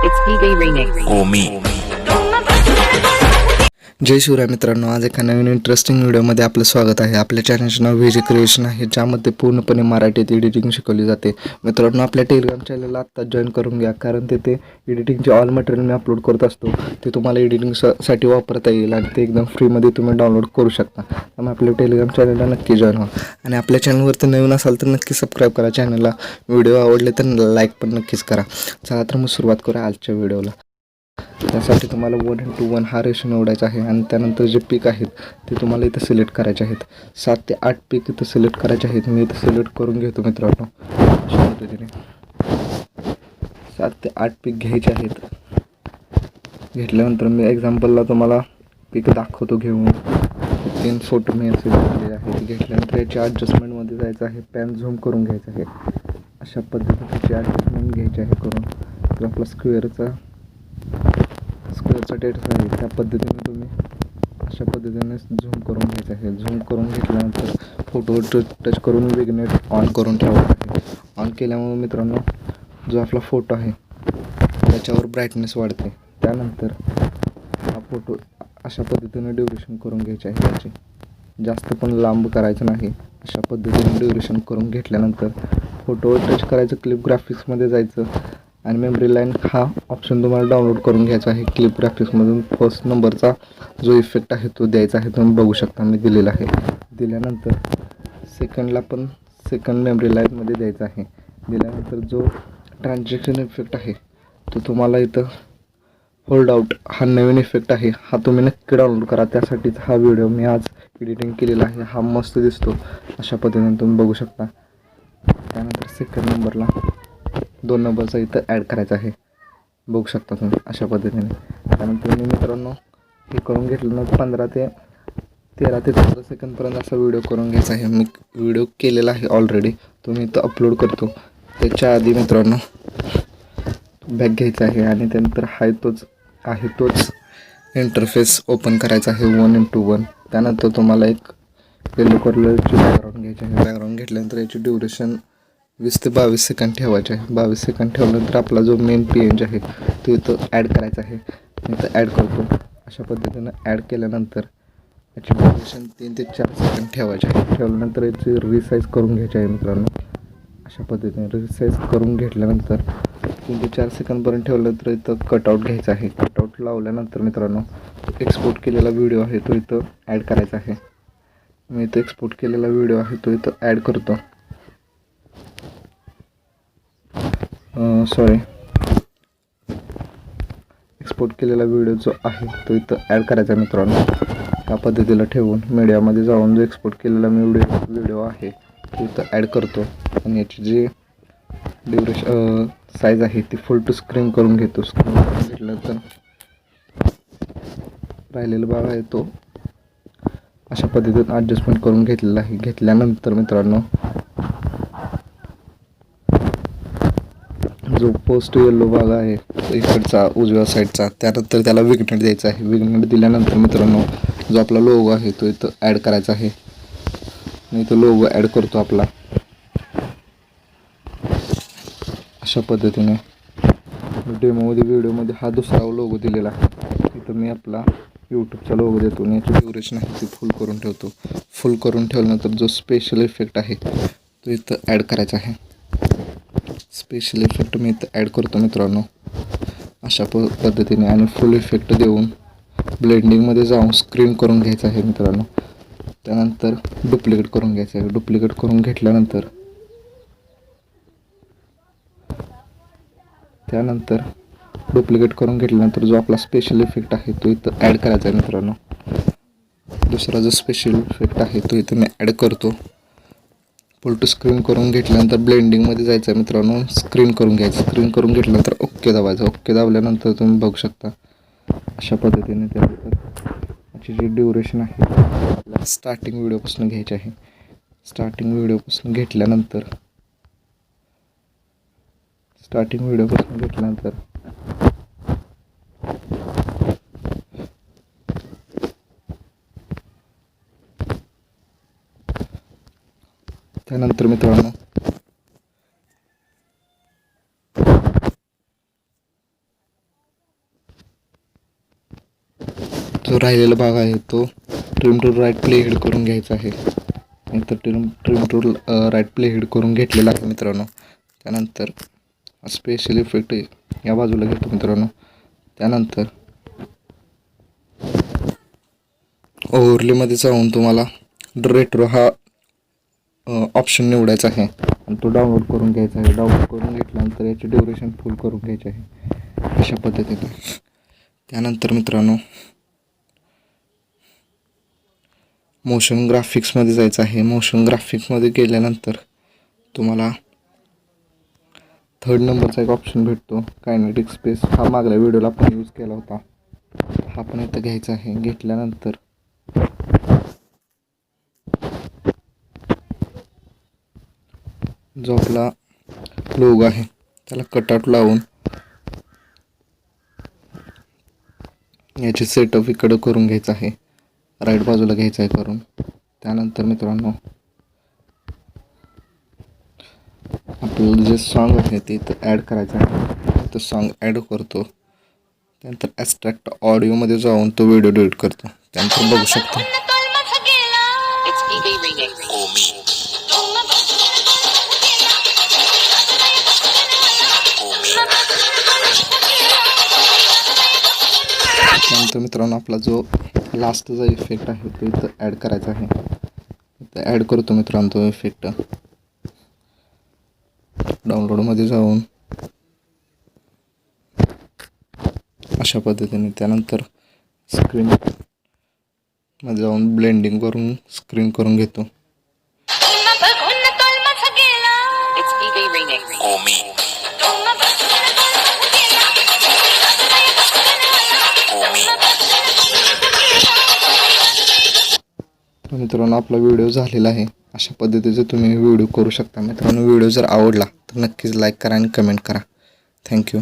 It's Avee remix. ओमी. जय शिवराय मित्रांनो, आज एका नवीन इंटरेस्टिंग व्हिडिओमध्ये आपलं स्वागत आहे. आपल्या चॅनलचे नाव व्हीजे क्रिएशन आहे, ज्यामध्ये पूर्णपणे मराठीत एडिटिंग शिकवली जाते. मित्रांनो, आपल्या टेलिग्राम चॅनलला आत्ताच जॉईन करून घ्या, कारण तेथे एडिटिंगचे ऑल मटेरियल मी अपलोड करत असतो. ते तुम्हाला एडिटिंगसाठी वापरता येईल आणि ते एकदम फ्रीमध्ये तुम्ही डाउनलोड करू शकता. त्यामुळे आपल्या टेलिग्राम चॅनलला नक्की जॉईन व्हा आणि आपल्या चॅनलवरती नवीन असाल तर नक्की सबस्क्राईब करा चॅनलला. व्हिडिओ आवडले तर लाईक पण नक्कीच करा. चला तर मग सुरुवात करूया आजच्या व्हिडिओला. त्यासाठी तुम्हाला 1:1 हा रेशो निवडायचा आहे आणि त्यानंतर जे पीक आहेत ते तुम्हाला इथं सिलेक्ट करायचे आहेत. 7 ते 8 पीक इथं सिलेक्ट करायचे आहेत. मी इथं सिलेक्ट करून घेतो मित्रांनो. अशा पद्धतीने 7 ते 8 पीक घ्यायचे आहेत. घेतल्यानंतर मी एक्झाम्पलला तुम्हाला पीक दाखवतो घेऊन. 3 फोटो मी असे घेतलेले आहेत. घेतल्यानंतर याची ॲडजस्टमेंटमध्ये जायचं आहे. पॅन झूम करून घ्यायचं आहे. अशा पद्धतीने त्याची ॲडजस्टमेंट घ्यायची आहे करून. तर आपला स्क्वेअरचा टेक्स्ट आहे त्या पद्धतीने तुम्ही अशा पद्धतीने झूम करून घ्यायचं आहे. झूम करून घेतल्यानंतर फोटोवर टच करून विग्नेट ऑन करून ठेवायचं आहे. ऑन केल्यामुळे मित्रांनो जो आपला फोटो आहे त्याच्यावर ब्राईटनेस वाढते. त्यानंतर हा फोटो अशा पद्धतीने ड्युरेशन करून घ्यायचे आहे. याची जास्त पण लांब करायचं नाही. अशा पद्धतीने ड्युरेशन करून घेतल्यानंतर फोटोवर टच करायचं, क्लिप ग्राफिक्समध्ये जायचं आणि मेमरी लाईन हा ऑप्शन तुम्हाला डाउनलोड करून घ्यायचा आहे. क्लिप ग्राफिक्समधून फर्स्ट नंबरचा जो इफेक्ट आहे तो द्यायचा आहे. तुम्ही बघू शकता मी दिलेला आहे. दिल्यानंतर सेकंडला पण सेकंड मेमरी लाईनमध्ये द्यायचा आहे. दिल्यानंतर जो ट्रान्झॅक्शन इफेक्ट आहे तो तुम्हाला इथं होल्ड आउट हा नवीन इफेक्ट आहे, हा तुम्ही नक्की डाउनलोड करा. त्यासाठीच हा व्हिडिओ मी आज एडिटिंग केलेला आहे. हा मस्त दिसतो. अशा पद्धतीने तुम्ही बघू शकता. त्यानंतर सेकंड नंबरला 2 नंबरचा इथं ॲड करायचा आहे. बघू शकता तुम्ही अशा पद्धतीने. त्यानंतर मी मित्रांनो हे करून घेतल्यानंतर 13 ते 14 सेकंदपर्यंत असा व्हिडिओ करून घ्यायचा आहे. मी व्हिडिओ केलेला आहे ऑलरेडी, तो मी इथं अपलोड करतो. त्याच्या आधी मित्रांनो बॅक घ्यायचा आहे आणि त्यानंतर तोच इंटरफेस ओपन करायचा आहे 1:1. त्यानंतर तुम्हाला एक येलो कलरची बॅकग्राऊंड घ्यायची आहे. बॅकग्राऊंड घेतल्यानंतर याची ड्युरेशन 20 ते 22 सेकंद ठेवायचे आहे. 22 सेकंद ठेवल्यानंतर आपला जो मेन PNG आहे तो इथं ॲड करायचा आहे. इथं ॲड करतो. अशा पद्धतीनं ॲड केल्यानंतर याची ड्युरेशन 3 ते 4 सेकंद ठेवायचे आहे. ठेवल्यानंतर याची रिसाईज करून घ्यायची आहे मित्रांनो. अशा पद्धतीने रिसाईज करून घेतल्यानंतर 3 ते 4 सेकंदपर्यंत ठेवलं तर इथं कटआउट घ्यायचा आहे. कटआउट लावल्यानंतर मित्रांनो एक्सपोर्ट केलेला व्हिडिओ आहे तो इथं ॲड करायचा आहे. मी इथं एक्सपोर्ट केलेला व्हिडिओ आहे तो इथं ॲड करतो. एक्सपोर्ट केलेला व्हिडिओ जो आहे तो इथं ॲड करायचा मित्रांनो. त्या पद्धतीला ठेवून मीडियामध्ये जाऊन जो एक्सपोर्ट केलेला व्हिडिओ आहे तो इथं ॲड करतो आणि याची जी ड्युरेशन साईज आहे ती फुल टू स्क्रीन करून घेतो. स्क्रीन करून घेतल्यानंतर राहिलेला भाग आहे तो अशा पद्धतीने ॲडजस्टमेंट करून घेतलेला आहे. घेतल्यानंतर मित्रांनो जो पोस्ट येलो भाग आहे इकडचा उजव्या साईडचा, त्यानंतर त्याला विग्नेट द्यायचा आहे. विग्नेट दिल्यानंतर मित्रांनो जो आपला लोगो आहे तो इथं ॲड करायचा आहे. मी इथं लोगो ॲड करतो आपला. अशा पद्धतीने डेमोमध्ये व्हिडिओमध्ये हा दुसरा लोगो दिलेला आहे. इथं मी आपला यूट्यूबचा लोगो देतो आणि याची ड्युरेशन आहे ती फुल करून ठेवतो. फुल करून ठेवल्यानंतर जो स्पेशल इफेक्ट आहे तो इथं ॲड करायचा आहे. स्पेशल इफेक्ट मी इथं ॲड करतो मित्रांनो अशा पद्धतीने आणि फुल इफेक्ट देऊन ब्लेंडिंगमध्ये जाऊन स्क्रीन करून घ्यायचं आहे मित्रांनो. त्यानंतर डुप्लिकेट करून घ्यायचं आहे. डुप्लिकेट करून घेतल्यानंतर जो आपला स्पेशल इफेक्ट आहे तो इथं ॲड करायचा आहे मित्रांनो. दुसरा जो स्पेशल इफेक्ट आहे तो इथं मी ॲड करतो. फुल टू स्क्रीन करून घेतल्यानंतर ब्लेंडिंगमध्ये जायचं आहे मित्रांनो. स्क्रीन करून घ्यायचं. स्क्रीन करून घेतल्यानंतर ओके दाबायचं. ओके दाबल्यानंतर तुम्ही बघू शकता अशा पद्धतीने त्यानंतर याची जी ड्युरेशन आहे आपल्याला स्टार्टिंग व्हिडिओपासून घ्यायची आहे. स्टार्टिंग व्हिडिओपासून घेतल्यानंतर त्यानंतर मित्रांनो जो राहिलेला भाग आहे तो trim to right playhead करून घ्यायचा आहे. नंतर trim to right playhead करून घेतलेला आहे मित्रांनो. त्यानंतर स्पेशल इफेक्ट या बाजूला घेतो मित्रांनो. त्यानंतर ओव्हरलेमध्ये जाऊन तुम्हाला रेट्रो हा ऑप्शन निवडायचा आहे आणि तो डाउनलोड करून घ्यायचा आहे. डाउनलोड करून घेतल्यानंतर याची ड्युरेशन फुल करून घ्यायची आहे अशा पद्धतीने. त्यानंतर मित्रांनो मोशन ग्राफिक्समध्ये जायचं आहे. मोशन ग्राफिक्समध्ये गेल्यानंतर तुम्हाला 3rd नंबरचा एक ऑप्शन भेटतो कायनेटिक स्पेस. हा मागल्या व्हिडिओला आपण यूज केला होता. हा पण इथं घ्यायचा आहे. घेतल्यानंतर जो आपला लोगो आहे त्याला कटआउट लावून याचे सेटअप इकडं करून घ्यायचं आहे. राईट बाजूला घ्यायचं आहे करून. त्यानंतर मित्रांनो आपलं जे सॉन्ग आहे ते इथं ॲड करायचं आहे. तो सॉन्ग ॲड करतो. त्यानंतर ॲस्ट्रॅक्ट ऑडिओमध्ये जाऊन तो व्हिडिओ डिलीट करतो. त्यानंतर बघू शकतो It's Avee Remix. त्यानंतर मित्रांनो आपला जो लास्टचा इफेक्ट आहे तो इथं ॲड करायचा आहे. इथं ॲड करतो मित्रांनो तो इफेक्ट. डाउनलोडमध्ये जाऊन अशा पद्धतीने. त्यानंतर स्क्रीनमध्ये जाऊन ब्लेंडिंग करून स्क्रीन करून घेतो. It's Avee Remix. मित्रांनो आपला व्हिडिओ झालेला आहे. अशा पद्धतीचे तुम्ही व्हिडिओ करू शकता मित्रांनो. व्हिडिओ जर आवडला तर नक्कीच लाईक करा आणि कमेंट करा. थँक्यू.